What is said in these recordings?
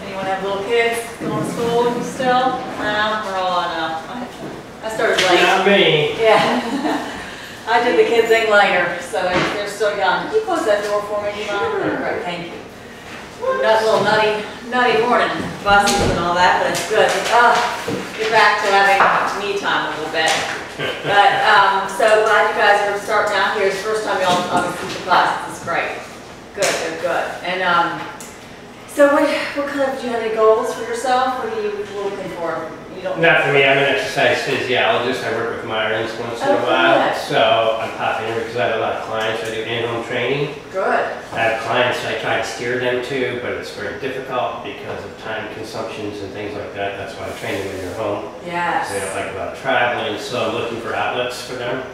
Anyone have little kids going to school still? No, we're all on. I started late. Not me. Yeah. I did the kid thing later, so they're still young. Can you close that door for me, Mom? Great, thank you. Not a little nutty morning, buses and all that, but it's good. Get back to having me time a little bit. But so glad you guys are starting out here. It's the first time y'all obviously the class. This is great. Good, good, good. And so what kind of, do you have any goals for yourself? What are you looking for? You don't. Not for me. I'm an exercise physiologist. I work with Myrons once in a while. Good. So I'm popping in because I have a lot of clients. I do in-home training. Good. I have clients I try to steer them to, but it's very difficult because of time consumptions and things like that. That's why I train them in their home. Yes. They don't like a lot of traveling, so I'm looking for outlets for them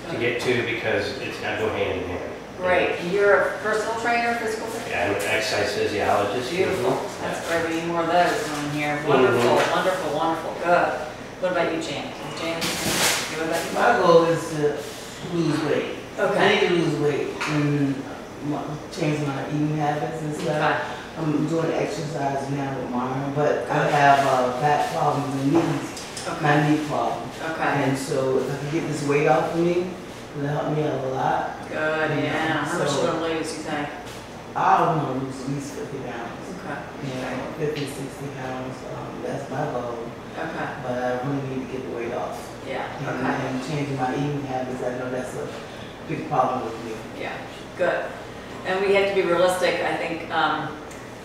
to get to because it's got to go hand in hand. Great. And you're a personal trainer, physical trainer? Yeah, I'm an exercise physiologist. Beautiful. That's great. We need more of those on here. Wonderful, wonderful, wonderful. Good. What about you, Jan? Jan, what about you? My goal is to lose weight. Okay. I need to lose weight and change my eating habits and stuff. Okay. I'm doing exercise now with mine, but I have back problems and knees, Okay. my knee problem. Okay. And so if I can get this weight off of me, it'll help me out a lot. Good, yeah. How much you So- want to lose, you think? I don't want to lose at least 50 pounds. Okay. You know, 50, 60 pounds, that's my goal. Okay. But I really need to get the weight off. Yeah. And, Okay. and changing my eating habits, I know that's a big problem with me. Yeah. Good. And we have to be realistic. I think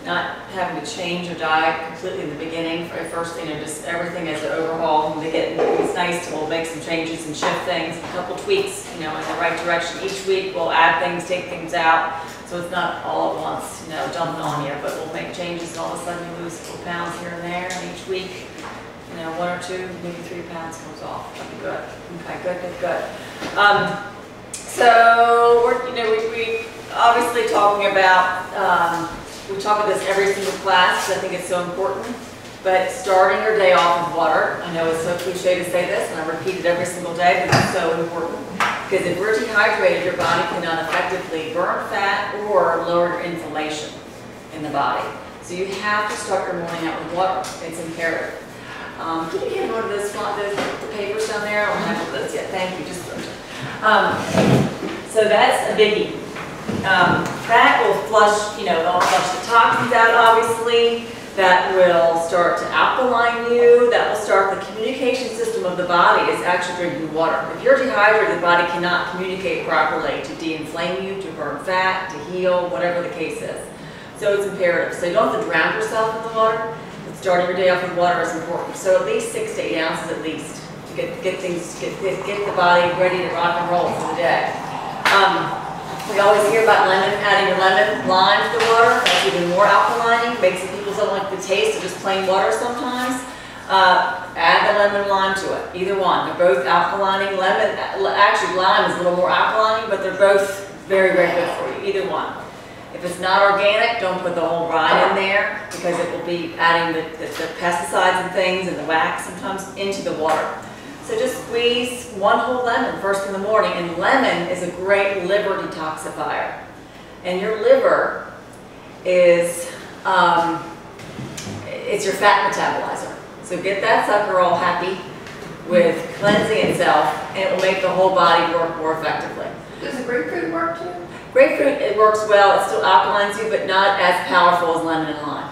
not having to change your diet completely in the beginning. For first, just everything as an overhaul. It's nice to make some changes and shift things, a couple tweaks, in the right direction. Each week we'll add things, take things out. So it's not all at once, jumping on you, but we'll make changes and all of a sudden you lose a couple pounds here and there. And each week, 1 or 2, maybe 3 pounds comes off. That'd be good. Okay, good, good, good. So we obviously talking about, we talk about this every single class because I think it's so important, but starting your day off with water. I know it's so cliche to say this, and I repeat it every single day, but it's so important. Because if we're dehydrated, your body cannot effectively burn fat or lower your inflammation in the body. So you have to start your morning out with water. It's imperative. Can you get one of those the papers down there? I don't have one of those yet. Thank you. So that's a biggie. That will flush, it'll flush the toxins out, obviously. That will start to alkaline you. That will start the communication system of the body is actually drinking water. If you're dehydrated, the body cannot communicate properly to de-inflame you, to burn fat, to heal, whatever the case is. So it's imperative. So you don't have to drown yourself in the water. But starting your day off with water is important. So at least 6 to 8 ounces at least to get the body ready to rock and roll for the day. We always hear about adding your lemon, lime to the water. That's even more alkalining. Makes people don't like the taste of just plain water sometimes. Add the lemon and lime to it. Either one. They're both alkalining. Actually lime is a little more alkalining, but they're both very, very good for you. Either one. If it's not organic, don't put the whole rind in there because it will be adding the pesticides and things and the wax sometimes into the water. So just squeeze 1 whole lemon first in the morning, and lemon is a great liver detoxifier. And your liver is, it's your fat metabolizer. So get that sucker all happy with cleansing itself, and it will make the whole body work more effectively. Does the grapefruit work too? Grapefruit, it works well. It still alkalines you, but not as powerful as lemon and lime.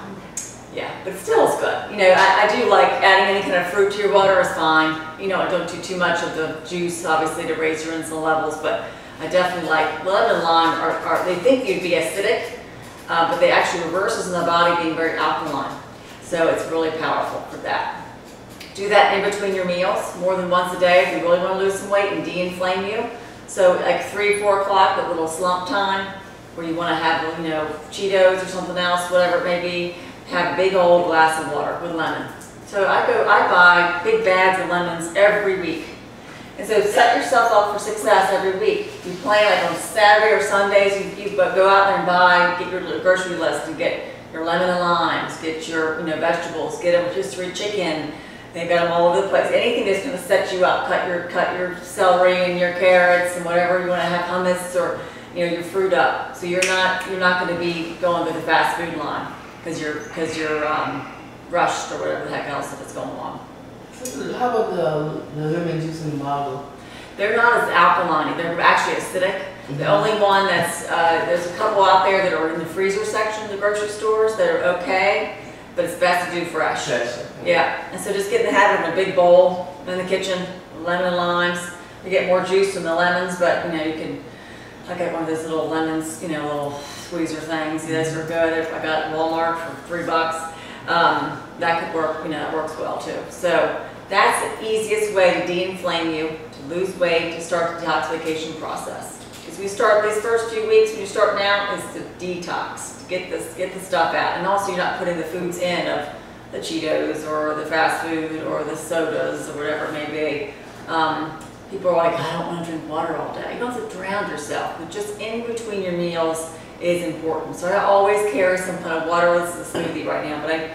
Yeah, but still it's good. I do like adding any kind of fruit to your water is fine. Don't do too much of the juice, obviously, to raise your insulin levels, but I definitely like lemon and lime they think you'd be acidic, but they actually reverses in the body being very alkaline. So it's really powerful for that. Do that in between your meals, more than once a day if you really want to lose some weight and de-inflame you. So like 3, 4 o'clock, that little slump time, where you want to have, Cheetos or something else, whatever it may be, have a big old glass of water with lemon. So I buy big bags of lemons every week. And so set yourself up for success every week. You plan like on Saturday or Sundays, you go out there and get your grocery list and get your lemon and limes, get your vegetables, get a rotisserie chicken. They've got them all over the place. Anything that's going to set you up. Cut your celery and your carrots and whatever you want to have, hummus or you know, your fruit up. So you're not going to be going to the fast food line because you're rushed or whatever the heck else that's going on. So how about the lemon juice in the bottle? They're not as alkaline. They're actually acidic. The only one that's, there's a couple out there that are in the freezer section of the grocery stores that are okay, but it's best to do fresh. Yeah, and so just get in the habit of a big bowl in the kitchen, lemon and limes. You get more juice from the lemons, but you know, you can, I got one of those little lemons, you know, little squeezer things. Those are good. I got at Walmart for $3. That could work, you know, it works well too. So that's the easiest way to de-inflame you, to lose weight, to start the detoxification process. Because we start these first few weeks when you're starting out is to detox, to get the stuff out. And also you're not putting the foods in of the Cheetos or the fast food or the sodas or whatever it may be. People are like, I don't want to drink water all day. You don't have to drown yourself, but just in between your meals is important. So I always carry some kind of water. This is a smoothie right now, but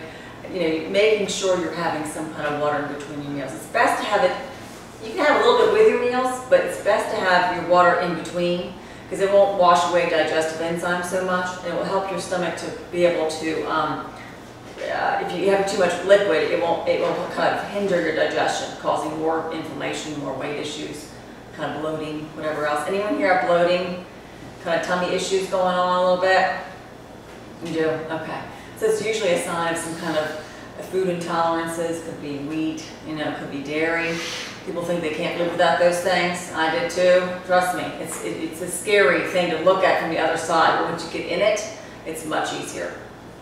you know, making sure you're having some kind of water in between your meals. It's best to have it, you can have a little bit with your meals, but it's best to have your water in between because it won't wash away digestive enzymes so much. And it will help your stomach to be able to, if you have too much liquid, it will kind of hinder your digestion, causing more inflammation, more weight issues, kind of bloating, whatever else. Anyone here have bloating, kind of tummy issues going on a little bit? You do? Okay. So it's usually a sign of some kind of food intolerances. Could be wheat, you know, could be dairy. People think they can't live without those things. I did too. Trust me, it's a scary thing to look at from the other side. But once you get in it, it's much easier.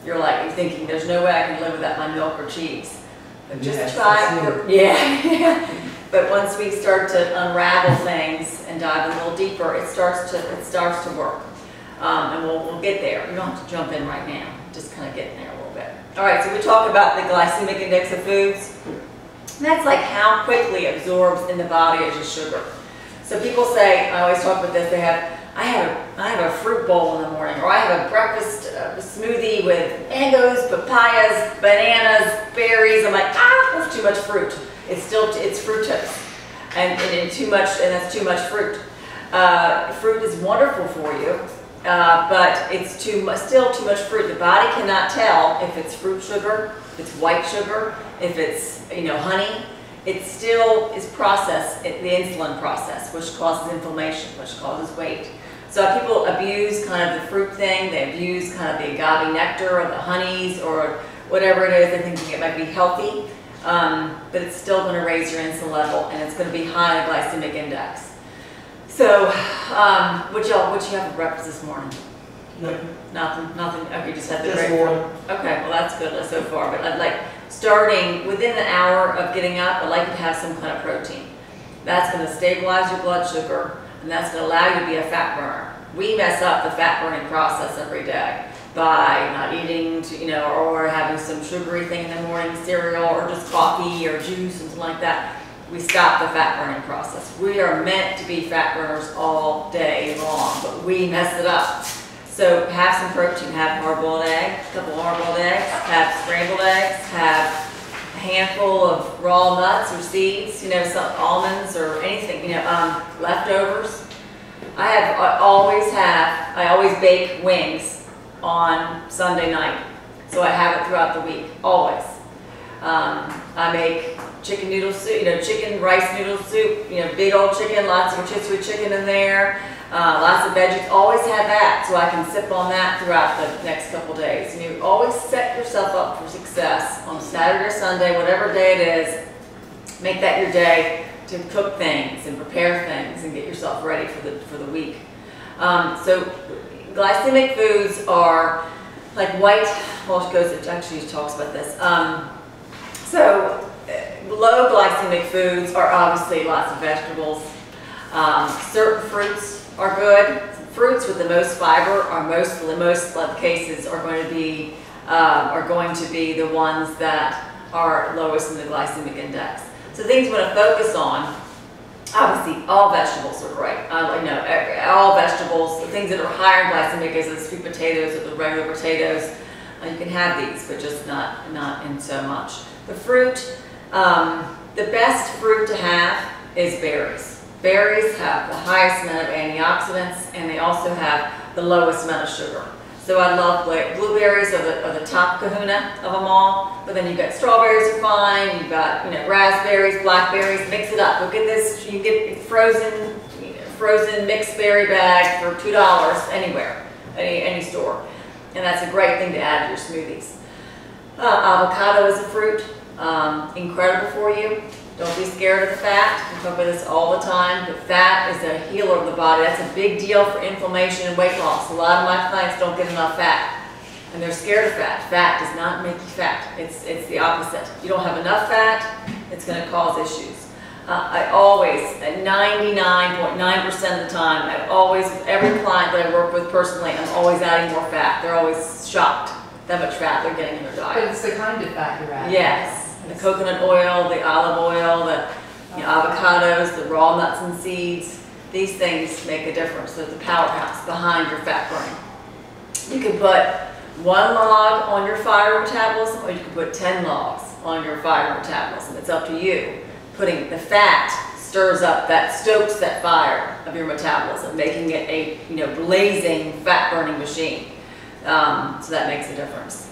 You're thinking, there's no way I can live without my milk or cheese. But just try it. Yeah. But once we start to unravel things and dive a little deeper, it starts to work. And we'll get there. You don't have to jump in right now. Just kind of get in there a little bit. All right, so we talk about the glycemic index of foods. And that's like how quickly it absorbs in the body as your sugar. So people say, I always talk about this, I have a fruit bowl in the morning, or I have a breakfast smoothie with mangoes, papayas, bananas, berries. I'm like, that's too much fruit. It's fructose, and that's too much fruit. Fruit is wonderful for you, but it's still too much fruit. The body cannot tell if it's fruit sugar, if it's white sugar, if it's honey. It still is processed, the insulin process, which causes inflammation, which causes weight. So people abuse kind of the fruit thing, they abuse kind of the agave nectar or the honeys or whatever it is, they're thinking it might be healthy, but it's still going to raise your insulin level and it's going to be high in glycemic index. So, what you have for breakfast this morning? Nothing. Okay, you just had the water. Okay, well that's good so far, but I'd like, starting within an hour of getting up, I'd like to have some kind of protein. That's going to stabilize your blood sugar, and that's going to allow you to be a fat burner. We mess up the fat burning process every day by not eating, or having some sugary thing in the morning, cereal, or just coffee or juice, something like that. We stop the fat burning process. We are meant to be fat burners all day long, but we mess it up. So have some protein, have hard-boiled eggs, a couple of hard-boiled eggs, have scrambled eggs, have a handful of raw nuts or seeds, some almonds or anything, leftovers. I always bake wings on Sunday night. So I have it throughout the week, always. I make chicken noodle soup, chicken rice noodle soup, big old chicken, lots of rotisserie chicken in there. Lots of veggies, always have that so I can sip on that throughout the next couple days. And you always set yourself up for success on Saturday or Sunday, whatever day it is. Make that your day to cook things and prepare things and get yourself ready for the week. So glycemic foods are like it actually talks about this. So low glycemic foods are obviously lots of vegetables. Certain fruits are good. Fruits with the most fiber are in most cases are going to be the ones that are lowest in the glycemic index. So things we want to focus on, obviously all vegetables are great. All vegetables, the things that are higher in glycemic is the sweet potatoes or the regular potatoes. You can have these, but just not in so much. The fruit, the best fruit to have is berries. berries have the highest amount of antioxidants, and they also have the lowest amount of sugar. So I love blueberries are the top kahuna of them all, but then you've got strawberries are fine, you've got, raspberries, blackberries, mix it up. Look at this, you can get frozen mixed berry bag for $2 anywhere, any store. And that's a great thing to add to your smoothies. Avocado is a fruit, incredible for you. Don't be scared of the fat. We talk about this all the time, but fat is a healer of the body. That's a big deal for inflammation and weight loss. A lot of my clients don't get enough fat, and they're scared of fat. Fat does not make you fat. It's the opposite. You don't have enough fat, it's going to cause issues. I always, at 99.9% of the time, every client that I work with personally, I'm always adding more fat. They're always shocked that much fat they're getting in their diet. But it's the kind of fat you're adding. Yes. The coconut oil, the olive oil, the avocados, the raw nuts and seeds. These things make a difference. They're the powerhouse behind your fat burning. You can put 1 log on your fiber metabolism, or you can put 10 logs on your fiber metabolism. It's up to you. Putting the fat stokes that fire of your metabolism, making it a blazing fat burning machine. So that makes a difference.